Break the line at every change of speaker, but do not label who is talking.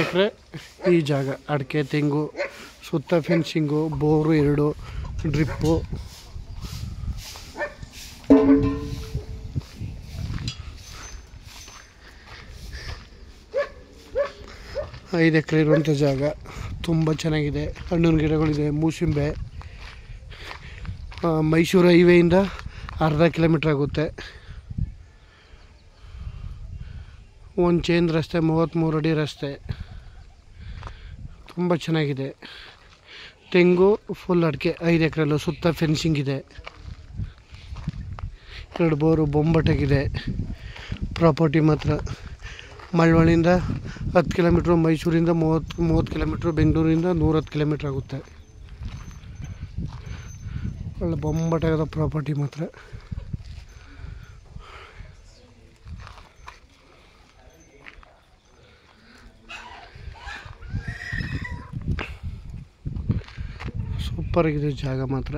ಎಕರೆ ಈ ಜಾಗ. ಅಡಿಕೆ ತೆಂಗು, ಸುತ್ತ ಫೆನ್ಸಿಂಗು, ಬೋರು 2, ಡ್ರಿಪ್ಪು. ಐದು ಎಕರೆ ಇರುವಂಥ ಜಾಗ. ತುಂಬ ಚೆನ್ನಾಗಿದೆ. ಹಣ್ಣಿನ ಗಿಡಗಳಿದೆ, ಮೂಸಂಬೆ. ಮೈಸೂರು ಹೈವೇಯಿಂದ ಅರ್ಧ ಕಿಲೋಮೀಟ್ರ್ ಆಗುತ್ತೆ. ಒಂದು ಚೈನ್ ರಸ್ತೆ, 33 ಅಡಿ ರಸ್ತೆ. ತುಂಬ ಚೆನ್ನಾಗಿದೆ. ತೆಂಗು ಫುಲ್ ಅಡಿಕೆ 5 ಎಕರೆಲ್ಲೂ ಸುತ್ತ ಫೆನ್ಸಿಂಗ್ ಇದೆ. 2 ಬೋರು ಬೊಂಬಟಾಗಿದೆ. ಪ್ರಾಪರ್ಟಿ ಮಾತ್ರ ಮಳವಳ್ಳಿಯಿಂದ 10 ಕಿಲೋಮೀಟ್ರು, ಮೈಸೂರಿಂದ 30 ಕಿಲೋಮೀಟ್ರು, ಬೆಂಗಳೂರಿಂದ 110 ಕಿಲೋಮೀಟ್ರ್ ಆಗುತ್ತೆ. ಒಳ್ಳೆ ಬೊಂಬಟಾಗದ ಪ್ರಾಪರ್ಟಿ ಮಾತ್ರ. ಸೂಪರಾಗಿದೆ ಜಾಗ ಮಾತ್ರ.